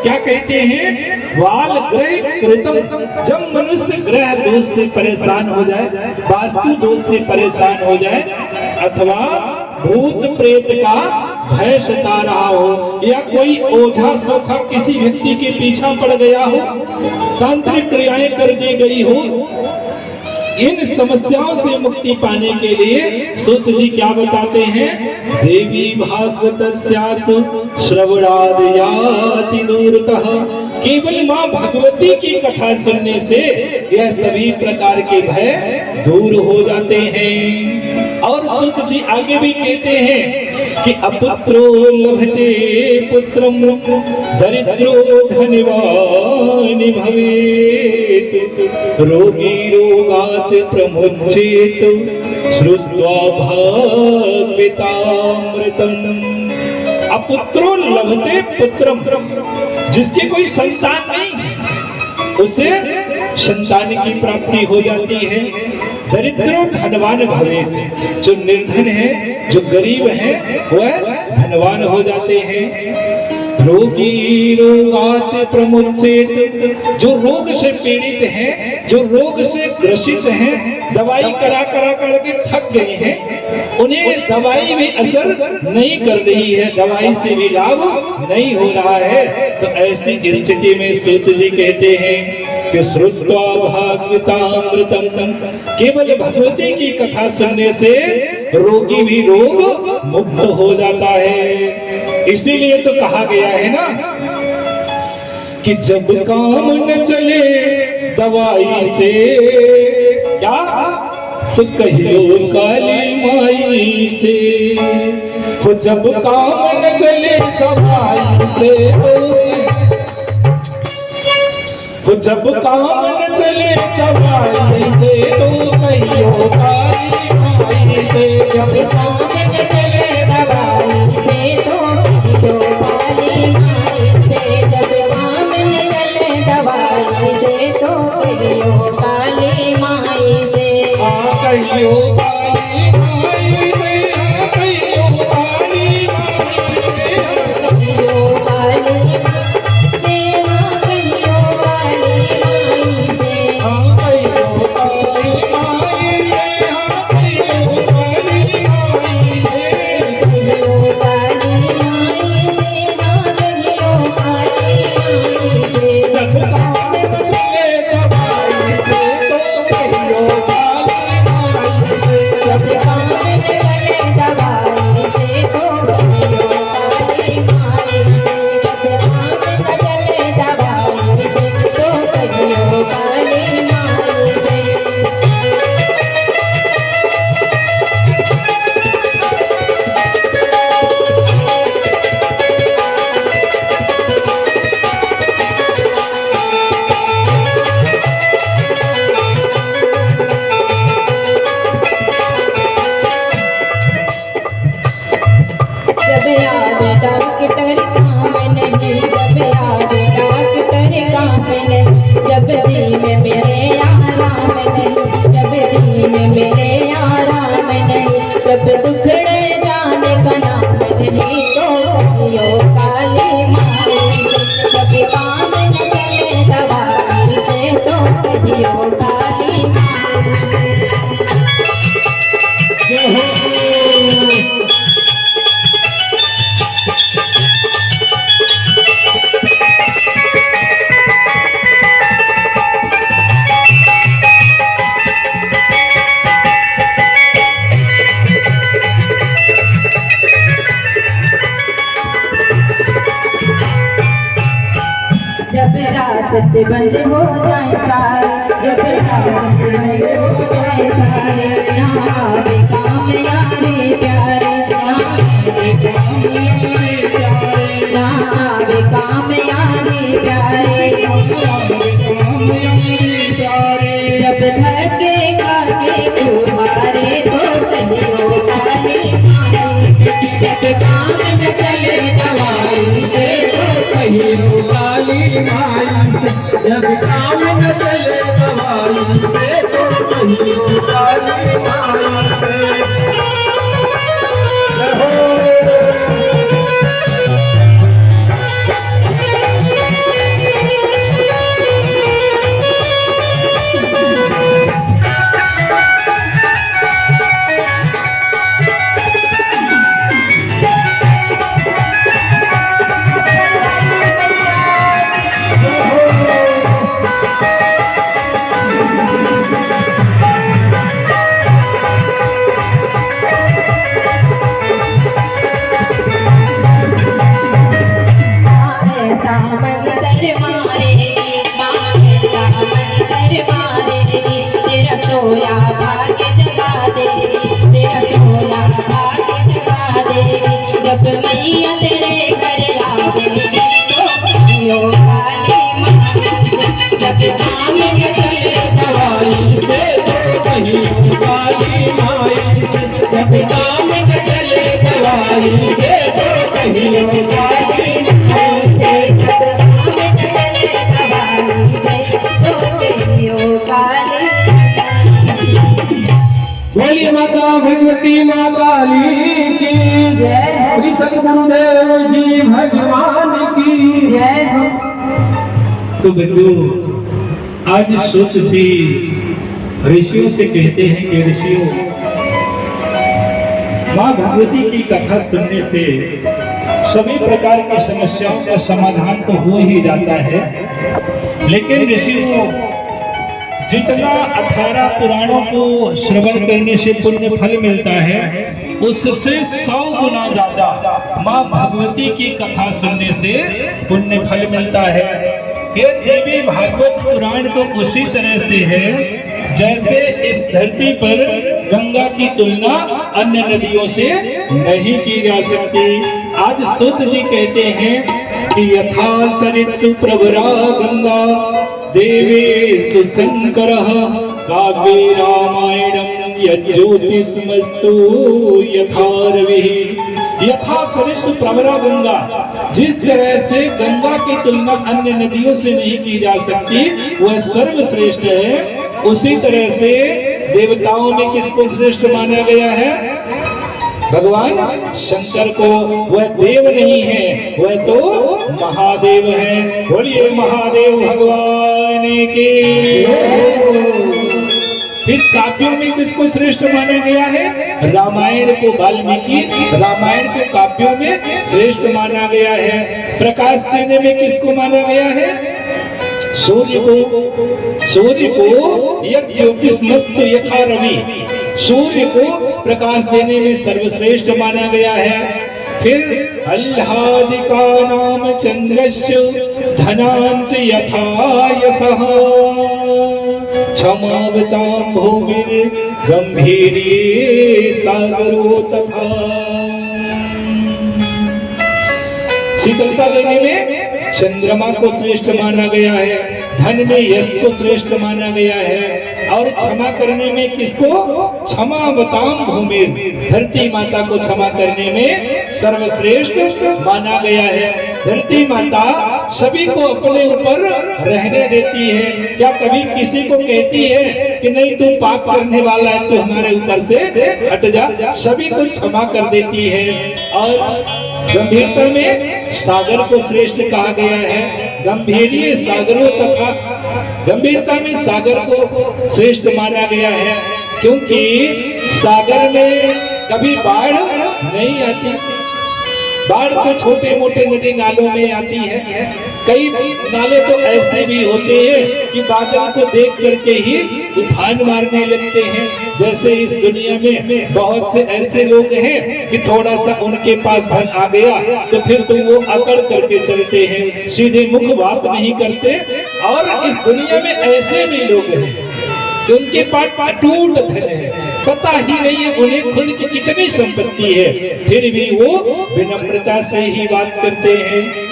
क्या कहते हैं? वाल ग्रह कृतम, जब मनुष्य ग्रह दोष से परेशान हो जाए, वास्तु दोष से परेशान हो जाए, अथवा भूत प्रेत का भय सता रहा हो, या कोई ओझा सोखा किसी व्यक्ति के पीछा पड़ गया हो, तांत्रिक क्रियाएं कर दी गई हो, इन समस्याओं से मुक्ति पाने के लिए सूत जी क्या बताते हैं? देवी भागवतस्यासु श्रवणादि याति दूरतः, केवल मां भगवती की कथा सुनने से यह सभी प्रकार के भय दूर हो जाते हैं। और सूत जी आगे भी कहते हैं कि अपुत्रो लभते पुत्रम दरिद्रो धनवान भवेत् रोगी रोगात् प्रमुच्येत श्रुत्वा भागवतामृतम्। अपुत्रो लभते पुत्रम, जिसके कोई संतान नहीं उसे संतान की प्राप्ति हो जाती है। दरिद्रो धनवान भवेत्, जो निर्धन है, जो गरीब है, वह धनवान हो जाते हैं। रोगी रोगात् प्रमुच्येत, जो रोग से पीड़ित हैं, जो रोग से ग्रसित हैं, दवाई करा करके थक गए हैं, उन्हें दवाई भी असर नहीं कर रही है, दवाई से भी लाभ नहीं हो रहा है, तो ऐसी स्थिति में सूत जी कहते हैं कि श्रुत्वा भागवतामृतम्, केवल भगवती की कथा सुनने से रोगी भी रोग मुक्त हो जाता है। इसीलिए तो कहा गया है ना कि जब काम न चले दवाई से, क्या तो कहियो काली माई से, तो जब काम न चले दवाई से, तो जब काम न चले दवाई से, तो कहियो काली माई से, जब काम न चले दवाई से, तो कहियो काली माई से, जब काम न चले दवाई से, तो कहियो काली माई से, कहियो काली माई जब याद डॉक्टर काम नहीं, जब याद डॉक्टर काम नहीं, जब दिन मेरे आराम नहीं, जब दिन मेरे आराम नहीं, जब दुखड़े जाने का नाम नहीं, तो कहियो काली माई से, जब काम न चले दवाई से, तो कहियो काली माई से। जय हो। जब रात से बंद हो जाए सारे, जब रात से बंद हो जाए सारे, ना आवे काम यारे प्यारे, ना आवे काम यारे प्यारे, ना आवे काम यारे प्यारे, जब धके खाके तुम्हारे तो चलियो काली माई, जब काम न चले दवाई से, तो कहियो काली माई से, जब काम न चले दवाई से, तो कहियो काली माई से। जय हो। सोया भाग्य जगा दे, तेरा सोया भाग्य जगा दे, जब मैया तेरे घर आवे, तो कहियो काली माई से, जब काम न चले दवाई से, तो कहियो काली माई से, जब काम न चले दवाई से, तो कहियो काली माई से। जब काम न चले दवाई से, तो कहियो काली। बोलिए माता भगवती माँ काली की जय, श्री सद्गुरुदेव जी भगवान की जय हो। तो बंधु, आज सूत जी ऋषियों से कहते हैं कि ऋषियों, माँ भगवती की कथा सुनने से सभी प्रकार की समस्याओं का समाधान तो हो ही जाता है, लेकिन ऋषियों जितना 18 पुराणों को श्रवण करने से पुण्य फल मिलता है, उससे 100 गुना ज्यादा माँ भगवती की कथा सुनने से पुण्य फल मिलता है। ये देवी भागवत पुराण तो उसी तरह से है जैसे इस धरती पर गंगा की तुलना अन्य नदियों से नहीं की जा सकती। आज सूत जी कहते हैं कि यथा सरित्सु प्रवरा गंगा देवेषु शंकरः काव्ये रामायणं यज्ज्योतिषमस्तु यथा रविः। यथा सरित्सु प्रवरा गंगा, जिस तरह से गंगा की तुलना अन्य नदियों से नहीं की जा सकती, वह सर्वश्रेष्ठ है। उसी तरह से देवताओं में किसको श्रेष्ठ माना गया है? भगवान शंकर को। वह देव नहीं है, वह तो महादेव है। बोलिए महादेव भगवान की। फिर काव्यों में किसको श्रेष्ठ माना गया है? रामायण को, वाल्मीकि रामायण को काव्यों में श्रेष्ठ माना गया है। प्रकाश देने में किसको माना गया है? सूर्य को। सूर्य को यज्ज्योतिषमस्तु यथा रवि, सूर्य को प्रकाश देने में सर्वश्रेष्ठ माना गया है। फिर आह्लादिका नाम चंद्रस्य धनांच यथा यशः क्षमावतां भूमिर् गंभीरे सागरो तथा। शीतलता देने में चंद्रमा को श्रेष्ठ माना गया है। धन में यश को श्रेष्ठ माना गया है, और क्षमा करने में किसको? क्षमावताम भूमि, धरती माता को क्षमा करने में सर्वश्रेष्ठ माना गया है। धरती माता सभी को अपने ऊपर रहने देती है। क्या कभी किसी को कहती है कि नहीं तू पाप करने वाला है, तू हमारे ऊपर से हट जा? सभी को क्षमा कर देती है। और गंभीरता में सागर को श्रेष्ठ कहा गया है। गंभीर सागरों तथा, गंभीरता में सागर को श्रेष्ठ माना गया है, क्योंकि सागर में कभी बाढ़ नहीं आती। बाढ़ तो छोटे मोटे नदी नालों में आती है। कई नाले तो ऐसे भी होते हैं कि बादल को देख करके ही उफान मारने लगते हैं। जैसे इस दुनिया में बहुत से ऐसे लोग हैं कि थोड़ा सा उनके पास धन आ गया तो फिर तो वो अकड़ करके चलते हैं, सीधे मुख बात नहीं करते। और इस दुनिया में ऐसे भी लोग हैं कि उनके पास अटूट धन है, पता ही नहीं है उन्हें खुद की कितनी संपत्ति है, फिर भी वो विनम्रता से ही बात करते हैं।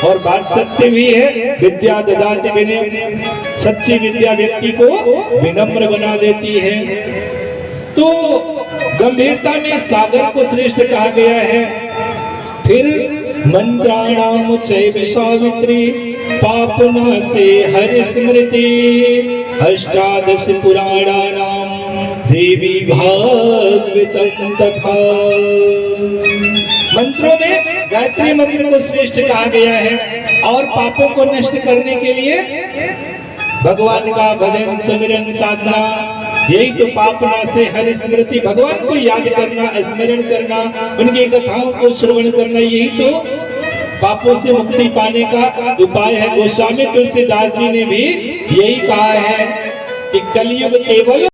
और बात सत्य भी है, विद्या ददाति विनय, सच्ची विद्या व्यक्ति को विनम्र बना देती है। तो गंभीरता में सागर को श्रेष्ठ कहा गया है। फिर मंत्राणाम चैव सावित्री पापनासे हर स्मृति अष्टादश पुराणानाम देवी भागवतम तथा। मंत्रों में गायत्री मंत्र को श्रेष्ठ कहा गया है। और पापों को नष्ट करने के लिए भगवान का भजन सिमरन साधना, यही तो पापनासे हर स्मृति, भगवान को याद करना, स्मरण करना, उनकी कथाओं को श्रवण करना, यही तो पापों से मुक्ति पाने का उपाय है। गोस्वामी तुलसीदास जी ने भी यही कहा है कि कलयुग केवल